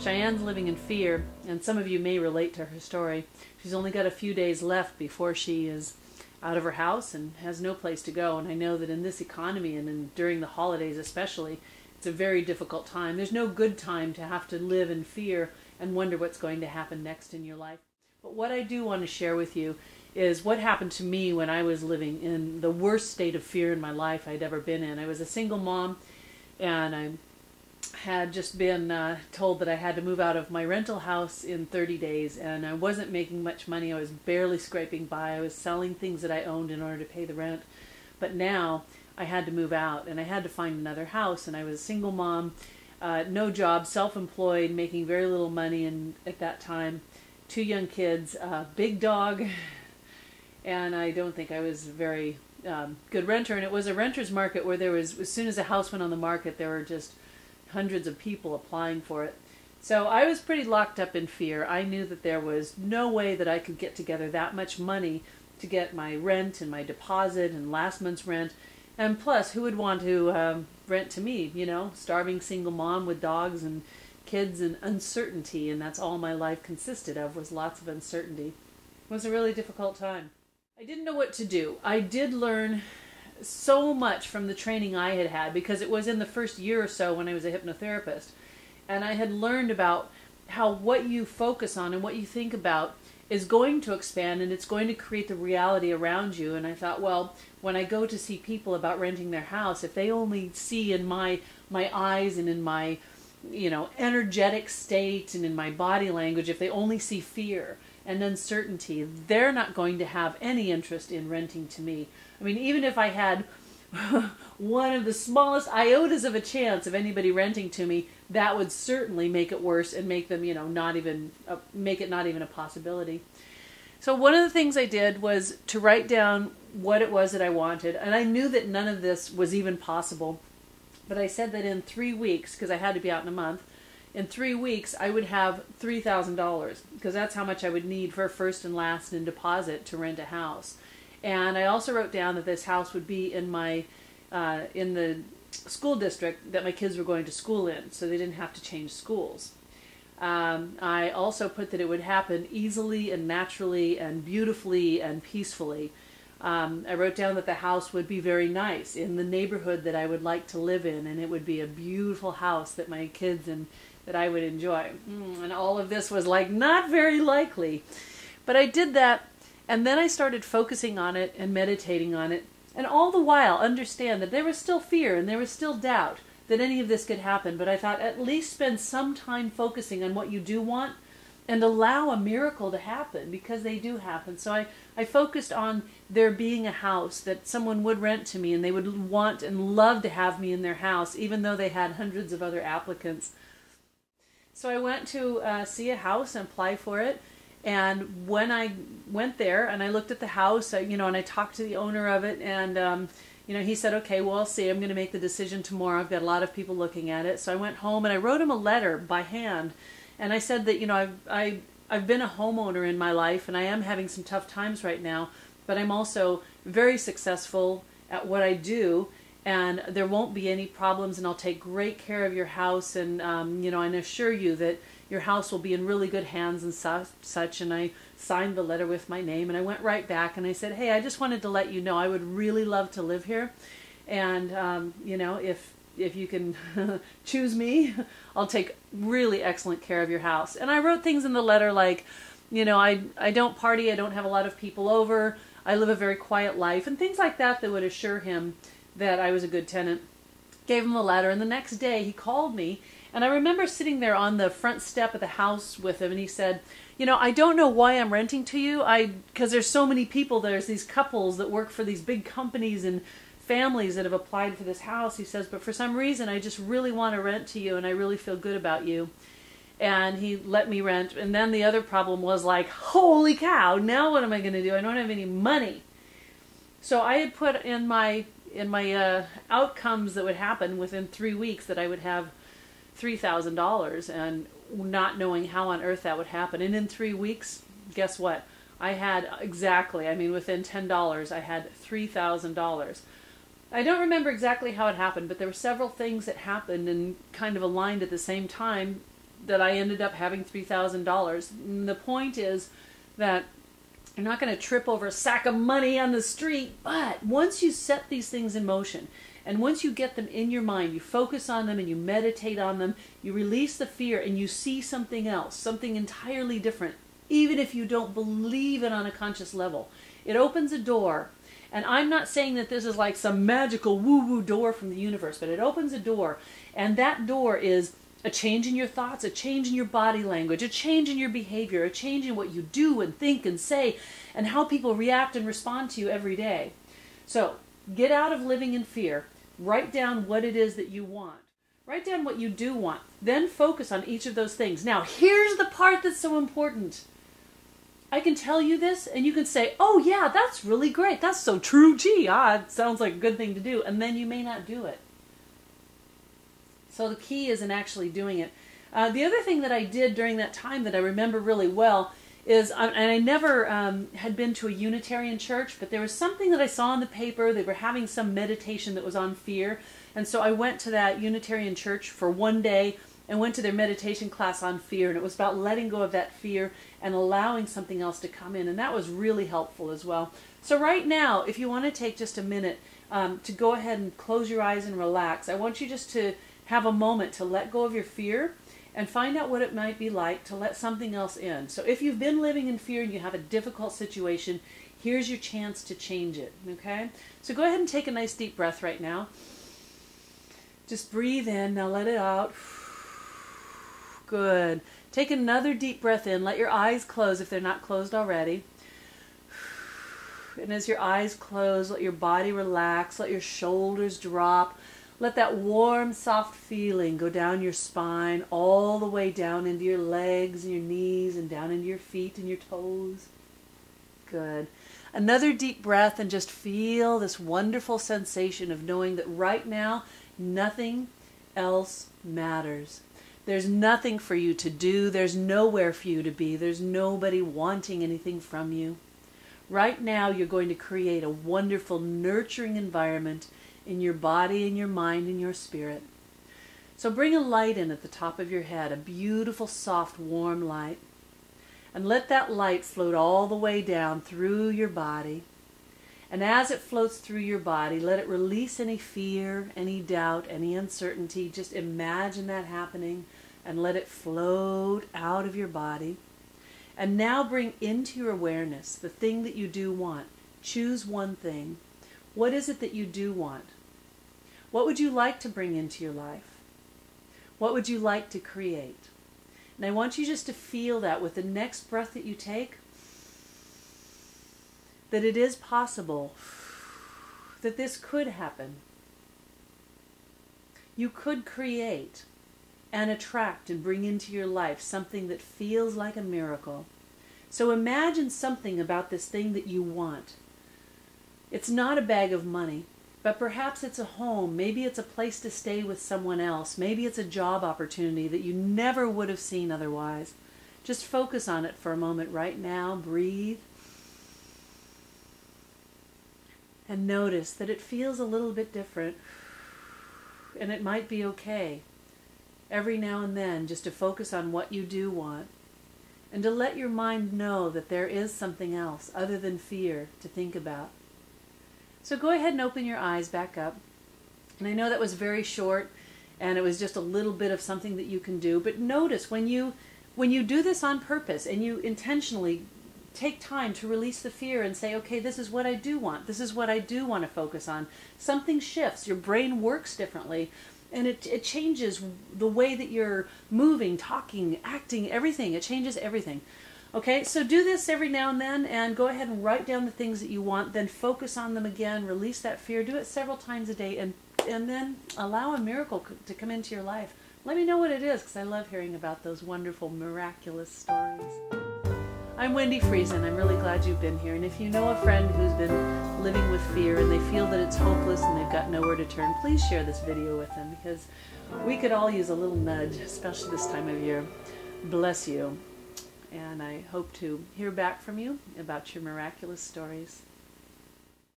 Cheyenne's living in fear, and some of you may relate to her story. She's only got a few days left before she is out of her house and has no place to go. And I know that in this economy and during the holidays especially, it's a very difficult time. There's no good time to have to live in fear and wonder what's going to happen next in your life. But what I do want to share with you is what happened to me when I was living in the worst state of fear in my life I'd ever been in. I was a single mom, and I had just been told that I had to move out of my rental house in 30 days, and I wasn't making much money. I was barely scraping by. I was selling things that I owned in order to pay the rent. But now I had to move out, and I had to find another house, and I was a single mom, no job, self-employed, making very little money, and at that time, 2 young kids, big dog, and I don't think I was a very good renter. And it was a renter's market where there was, as soon as a house went on the market, there were just hundreds of people applying for it. So I was pretty locked up in fear. I knew that there was no way that I could get together that much money to get my rent and my deposit and last month's rent. And plus, who would want to rent to me, you know, starving single mom with dogs and kids and uncertainty, and that's all my life consisted of, was lots of uncertainty. It was a really difficult time. I didn't know what to do. I did learn so much from the training I had had, because it was in the first year or so when I was a hypnotherapist, and I had learned about how what you focus on and what you think about is going to expand, and it's going to create the reality around you. And I thought, well, when I go to see people about renting their house, if they only see in my eyes and in my, you know, energetic state and in my body language, if they only see fear and uncertainty, they're not going to have any interest in renting to me. I mean, even if I had one of the smallest iotas of a chance of anybody renting to me, that would certainly make it worse and make them, you know, make it not even a possibility. So one of the things I did was to write down what it was that I wanted, and I knew that none of this was even possible, but I said that in 3 weeks, because I had to be out in a month, in 3 weeks I would have $3,000, because that's how much I would need for first and last and deposit to rent a house. And I also wrote down that this house would be in my in the school district that my kids were going to school in, so they didn't have to change schools. I also put that it would happen easily and naturally and beautifully and peacefully. I wrote down that the house would be very nice in the neighborhood that I would like to live in, and it would be a beautiful house that my kids and that I would enjoy. And all of this was like not very likely, but I did that. And then I started focusing on it and meditating on it, and all the while understand that there was still fear and there was still doubt that any of this could happen. But I thought, at least spend some time focusing on what you do want and allow a miracle to happen, because they do happen. So I focused on there being a house that someone would rent to me, and they would want and love to have me in their house, even though they had hundreds of other applicants. So I went to see a house and apply for it. And when I went there and I looked at the house, you know, and I talked to the owner of it, and you know, he said, okay, well, I'll see. I'm going to make the decision tomorrow. I've got a lot of people looking at it. So I went home and I wrote him a letter by hand, and I said that, you know, I've been a homeowner in my life, and I am having some tough times right now, but I'm also very successful at what I do, and there won't be any problems, and I'll take great care of your house, and you know, and assure you that your house will be in really good hands and such. And I signed the letter with my name, and I went right back and I said, hey, I just wanted to let you know I would really love to live here, and you know, if you can choose me, I'll take really excellent care of your house. And I wrote things in the letter like, you know, I don't party, I don't have a lot of people over, I live a very quiet life, and things like that that would assure him that I was a good tenant. Gave him the letter, and the next day he called me. And I remember sitting there on the front step of the house with him, and he said, you know, I don't know why I'm renting to you, because there's so many people, there's these couples that work for these big companies and families that have applied for this house. He says, but for some reason I just really want to rent to you, and I really feel good about you. And he let me rent. And then the other problem was like, holy cow, now what am I going to do? I don't have any money. So I had put in my outcomes that would happen within 3 weeks that I would have $3,000, and not knowing how on earth that would happen. And in 3 weeks, guess what? I had exactly, I mean, within $10, I had $3,000. I don't remember exactly how it happened, but there were several things that happened and kind of aligned at the same time that I ended up having $3,000. The point is that you're not going to trip over a sack of money on the street, but once you set these things in motion, and once you get them in your mind, you focus on them and you meditate on them, you release the fear and you see something else, something entirely different, even if you don't believe it on a conscious level. It opens a door. And I'm not saying that this is like some magical woo-woo door from the universe, but it opens a door. And that door is a change in your thoughts, a change in your body language, a change in your behavior, a change in what you do and think and say, and how people react and respond to you every day. So get out of living in fear. Write down what it is that you want. Write down what you do want. Then focus on each of those things. Now, here's the part that's so important. I can tell you this, and you can say, oh yeah, that's really great. That's so true. Gee, it sounds like a good thing to do. And then you may not do it. So the key is in actually doing it. The other thing that I did during that time that I remember really well is, and I never had been to a Unitarian church, but there was something that I saw in the paper. They were having some meditation that was on fear. And so I went to that Unitarian church for one day and went to their meditation class on fear. And it was about letting go of that fear and allowing something else to come in. And that was really helpful as well. So right now, if you want to take just a minute to go ahead and close your eyes and relax, I want you just to have a moment to let go of your fear and find out what it might be like to let something else in. So if you've been living in fear and you have a difficult situation, here's your chance to change it, okay? So go ahead and take a nice deep breath right now. Just breathe in, now let it out. Good. Take another deep breath in. Let your eyes close if they're not closed already. And as your eyes close, let your body relax. Let your shoulders drop. Let that warm, soft feeling go down your spine, all the way down into your legs and your knees and down into your feet and your toes. Good. Another deep breath and just feel this wonderful sensation of knowing that right now, nothing else matters. There's nothing for you to do. There's nowhere for you to be. There's nobody wanting anything from you. Right now, you're going to create a wonderful, nurturing environment in your body, in your mind, in your spirit. So bring a light in at the top of your head, a beautiful, soft, warm light. And let that light float all the way down through your body. And as it floats through your body, let it release any fear, any doubt, any uncertainty. Just imagine that happening and let it float out of your body. And now bring into your awareness the thing that you do want. Choose one thing. What is it that you do want? What would you like to bring into your life? What would you like to create? And I want you just to feel that with the next breath that you take, that it is possible, that this could happen. You could create and attract and bring into your life something that feels like a miracle. So imagine something about this thing that you want. It's not a bag of money, but perhaps it's a home. Maybe it's a place to stay with someone else. Maybe it's a job opportunity that you never would have seen otherwise. Just focus on it for a moment right now. Breathe. And notice that it feels a little bit different. And it might be okay. Every now and then, just to focus on what you do want. And to let your mind know that there is something else other than fear to think about. So go ahead and open your eyes back up. And I know that was very short and it was just a little bit of something that you can do. But notice when you do this on purpose and you intentionally take time to release the fear and say, okay, this is what I do want. This is what I do want to focus on. Something shifts. Your brain works differently. And it changes the way that you're moving, talking, acting, everything. It changes everything. Okay, so do this every now and then and go ahead and write down the things that you want. Then focus on them again. Release that fear. Do it several times a day and then allow a miracle to come into your life. Let me know what it is because I love hearing about those wonderful, miraculous stories. I'm Wendy Friesen. I'm really glad you've been here. And if you know a friend who's been living with fear and they feel that it's hopeless and they've got nowhere to turn, please share this video with them because we could all use a little nudge, especially this time of year. Bless you. And I hope to hear back from you about your miraculous stories.